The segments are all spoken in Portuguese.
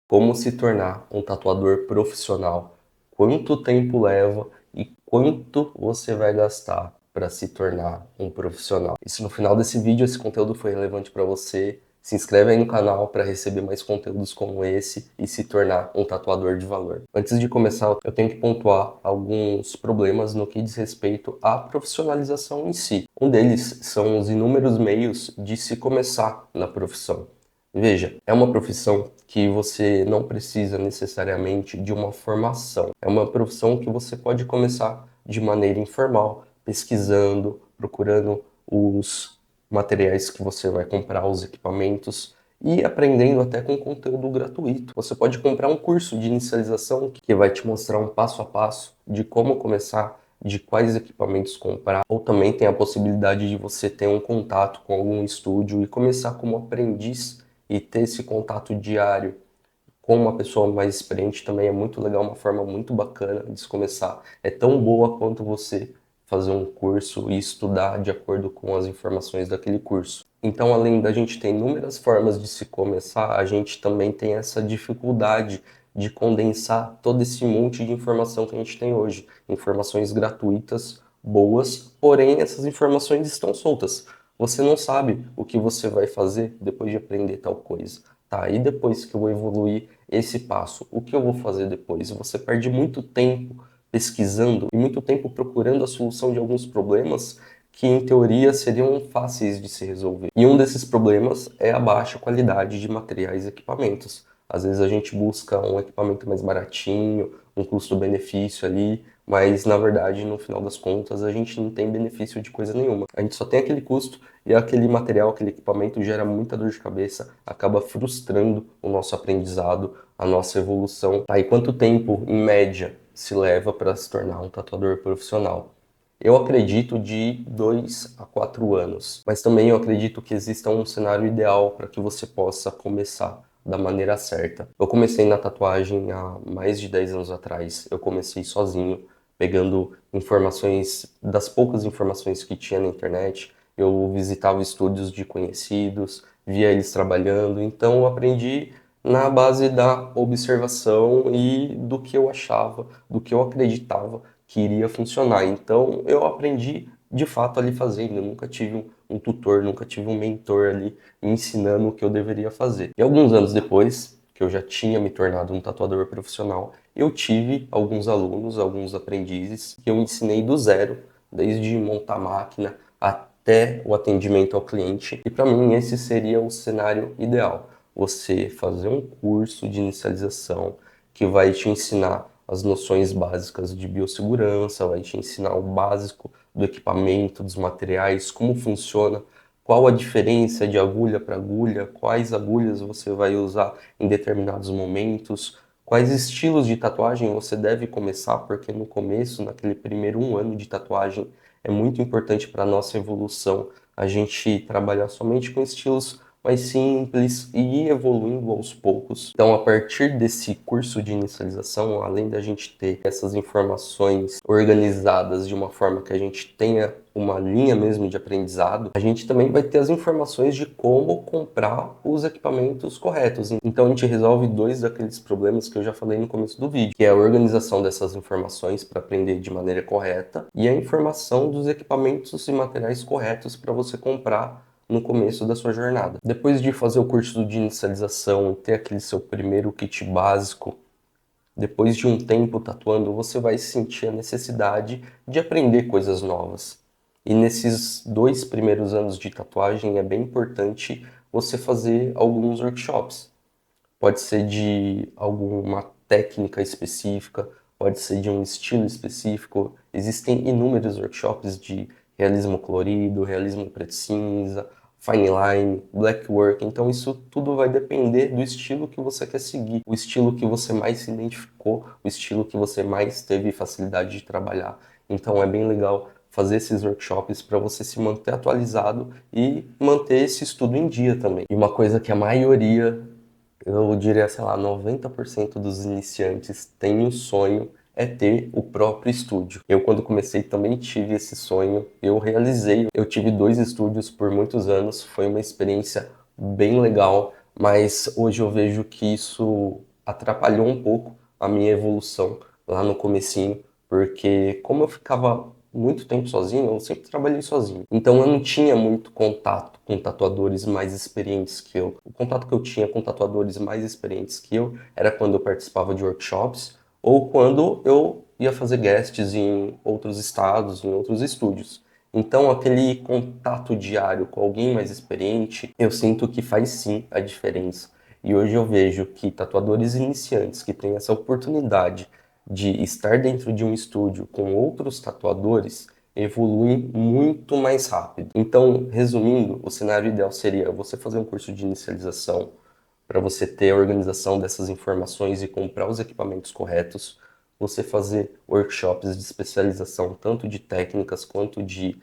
Como se tornar um tatuador profissional? Quanto tempo leva e quanto você vai gastar para se tornar um profissional? E se no final desse vídeo esse conteúdo foi relevante para você, se inscreve aí no canal para receber mais conteúdos como esse e se tornar um tatuador de valor. Antes de começar, eu tenho que pontuar alguns problemas no que diz respeito à profissionalização em si. Um deles são os inúmeros meios de se começar na profissão. Veja, é uma profissão que você não precisa necessariamente de uma formação. É uma profissão que você pode começar de maneira informal, pesquisando, procurando os materiais que você vai comprar, os equipamentos e aprendendo até com conteúdo gratuito. Você pode comprar um curso de inicialização que vai te mostrar um passo a passo de como começar, de quais equipamentos comprar, ou também tem a possibilidade de você ter um contato com algum estúdio e começar como aprendiz e ter esse contato diário com uma pessoa mais experiente também é muito legal, uma forma muito bacana de se começar. É tão boa quanto você fazer um curso e estudar de acordo com as informações daquele curso. Então, além da gente ter inúmeras formas de se começar, a gente também tem essa dificuldade de condensar todo esse monte de informação que a gente tem hoje. Informações gratuitas, boas, porém essas informações estão soltas. Você não sabe o que você vai fazer depois de aprender tal coisa. Tá, e depois que eu vou evoluir esse passo, o que eu vou fazer depois? Você perde muito tempo pesquisando e muito tempo procurando a solução de alguns problemas que, em teoria, seriam fáceis de se resolver. E um desses problemas é a baixa qualidade de materiais e equipamentos. Às vezes a gente busca um equipamento mais baratinho, um custo-benefício ali, mas na verdade, no final das contas, a gente não tem benefício de coisa nenhuma. A gente só tem aquele custo e aquele material, aquele equipamento gera muita dor de cabeça, acaba frustrando o nosso aprendizado, a nossa evolução. Tá? E quanto tempo, em média, se leva para se tornar um tatuador profissional? Eu acredito de 2 a 4 anos, mas também eu acredito que exista um cenário ideal para que você possa começar da maneira certa. Eu comecei na tatuagem há mais de 10 anos atrás. Eu comecei sozinho, pegando informações, das poucas informações que tinha na internet. Eu visitava estúdios de conhecidos, via eles trabalhando, então eu aprendi na base da observação e do que eu achava, do que eu acreditava que iria funcionar. Então eu aprendi de fato ali fazendo, eu nunca tive um tutor, nunca tive um mentor ali me ensinando o que eu deveria fazer. E alguns anos depois, que eu já tinha me tornado um tatuador profissional, eu tive alguns alunos, alguns aprendizes que eu ensinei do zero, desde montar máquina até o atendimento ao cliente. E para mim esse seria o cenário ideal. Você fazer um curso de inicialização que vai te ensinar as noções básicas de biossegurança, vai te ensinar o básico do equipamento, dos materiais, como funciona, qual a diferença de agulha para agulha, quais agulhas você vai usar em determinados momentos, quais estilos de tatuagem você deve começar, porque no começo, naquele primeiro 1 ano de tatuagem, é muito importante para a nossa evolução a gente trabalhar somente com estilos mais simples e ir evoluindo aos poucos. Então, a partir desse curso de inicialização, além da gente ter essas informações organizadas de uma forma que a gente tenha uma linha mesmo de aprendizado, a gente também vai ter as informações de como comprar os equipamentos corretos. Então, a gente resolve dois daqueles problemas que eu já falei no começo do vídeo, que é a organização dessas informações para aprender de maneira correta e a informação dos equipamentos e materiais corretos para você comprar no começo da sua jornada. Depois de fazer o curso de inicialização e ter aquele seu primeiro kit básico, depois de um tempo tatuando, você vai sentir a necessidade de aprender coisas novas. E nesses 2 primeiros anos de tatuagem é bem importante você fazer alguns workshops. Pode ser de alguma técnica específica, pode ser de um estilo específico. Existem inúmeros workshops de realismo colorido, realismo preto e cinza, fine line, black work. Então isso tudo vai depender do estilo que você quer seguir, o estilo que você mais se identificou, o estilo que você mais teve facilidade de trabalhar. Então é bem legal fazer esses workshops para você se manter atualizado e manter esse estudo em dia também. E uma coisa que a maioria, eu diria, sei lá, 90% dos iniciantes têm o sonho é ter o próprio estúdio. Eu, quando comecei, também tive esse sonho, eu realizei. Eu tive 2 estúdios por muitos anos, foi uma experiência bem legal, mas hoje eu vejo que isso atrapalhou um pouco a minha evolução lá no comecinho, porque como eu ficava muito tempo sozinho, eu sempre trabalhei sozinho. Então eu não tinha muito contato com tatuadores mais experientes que eu. O contato que eu tinha com tatuadores mais experientes que eu era quando eu participava de workshops ou quando eu ia fazer guests em outros estados, em outros estúdios. Então, aquele contato diário com alguém mais experiente, eu sinto que faz sim a diferença. E hoje eu vejo que tatuadores iniciantes que têm essa oportunidade de estar dentro de um estúdio com outros tatuadores evoluem muito mais rápido. Então, resumindo, o cenário ideal seria você fazer um curso de inicialização para você ter a organização dessas informações e comprar os equipamentos corretos, você fazer workshops de especialização tanto de técnicas quanto de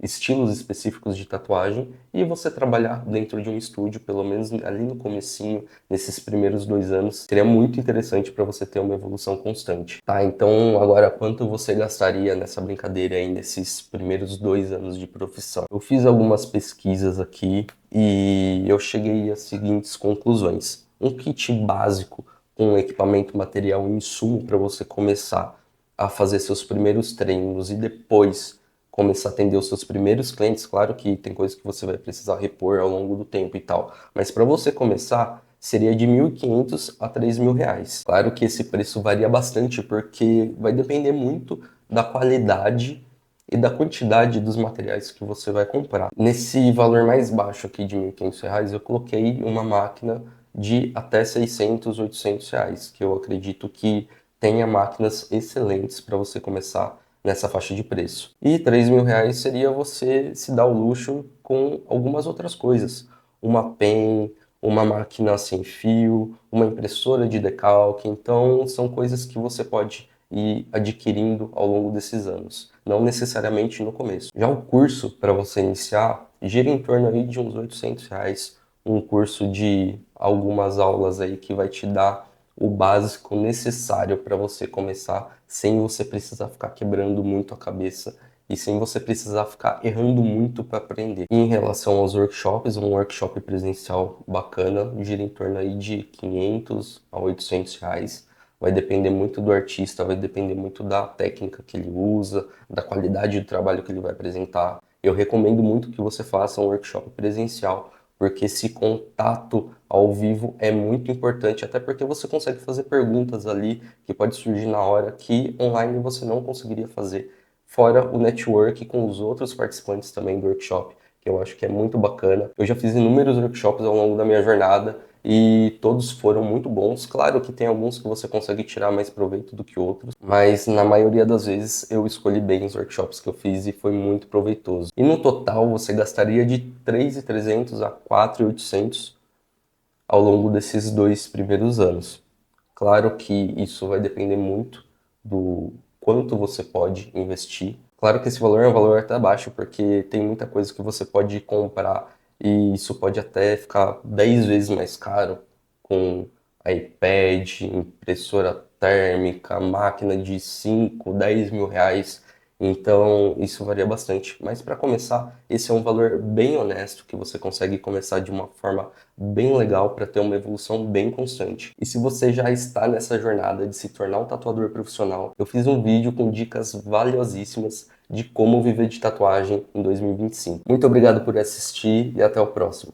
estilos específicos de tatuagem e você trabalhar dentro de um estúdio, pelo menos ali no comecinho, nesses primeiros 2 anos, seria muito interessante para você ter uma evolução constante. Tá, então agora quanto você gastaria nessa brincadeira aí nesses primeiros 2 anos de profissão? Eu fiz algumas pesquisas aqui e eu cheguei às seguintes conclusões. Um kit básico com equipamento, material e insumo para você começar a fazer seus primeiros treinos e depois começar a atender os seus primeiros clientes. Claro que tem coisas que você vai precisar repor ao longo do tempo e tal, mas para você começar seria de 1.500 a 3.000 reais. Claro que esse preço varia bastante porque vai depender muito da qualidade e da quantidade dos materiais que você vai comprar. Nesse valor mais baixo aqui de 1.500 reais, eu coloquei uma máquina de até 600, 800 reais, que eu acredito que tenha máquinas excelentes para você começar nessa faixa de preço. E 3.000 reais seria você se dar o luxo com algumas outras coisas. Uma pen, uma máquina sem fio, uma impressora de decalque. Então, são coisas que você pode ir adquirindo ao longo desses anos, não necessariamente no começo. Já o curso, para você iniciar, gira em torno aí de uns 800 reais, um curso de algumas aulas aí que vai te dar o básico necessário para você começar, sem você precisar ficar quebrando muito a cabeça e sem você precisar ficar errando muito para aprender. E em relação aos workshops, um workshop presencial bacana gira em torno aí de 500 a 800 reais. Vai depender muito do artista, vai depender muito da técnica que ele usa, da qualidade do trabalho que ele vai apresentar. Eu recomendo muito que você faça um workshop presencial, porque esse contato ao vivo é muito importante, até porque você consegue fazer perguntas ali que pode surgir na hora que online você não conseguiria fazer, fora o network com os outros participantes também do workshop, que eu acho que é muito bacana. Eu já fiz inúmeros workshops ao longo da minha jornada e todos foram muito bons. Claro que tem alguns que você consegue tirar mais proveito do que outros, mas na maioria das vezes eu escolhi bem os workshops que eu fiz e foi muito proveitoso. E no total você gastaria de 3.300 a 4.800 ao longo desses 2 primeiros anos. Claro que isso vai depender muito do quanto você pode investir. Claro que esse valor é um valor até baixo, porque tem muita coisa que você pode comprar e isso pode até ficar 10 vezes mais caro, com iPad, impressora térmica, máquina de 5, 10 mil reais. Então, isso varia bastante. Mas para começar, esse é um valor bem honesto que você consegue começar de uma forma bem legal para ter uma evolução bem constante. E se você já está nessa jornada de se tornar um tatuador profissional, eu fiz um vídeo com dicas valiosíssimas de como viver de tatuagem em 2025. Muito obrigado por assistir e até o próximo.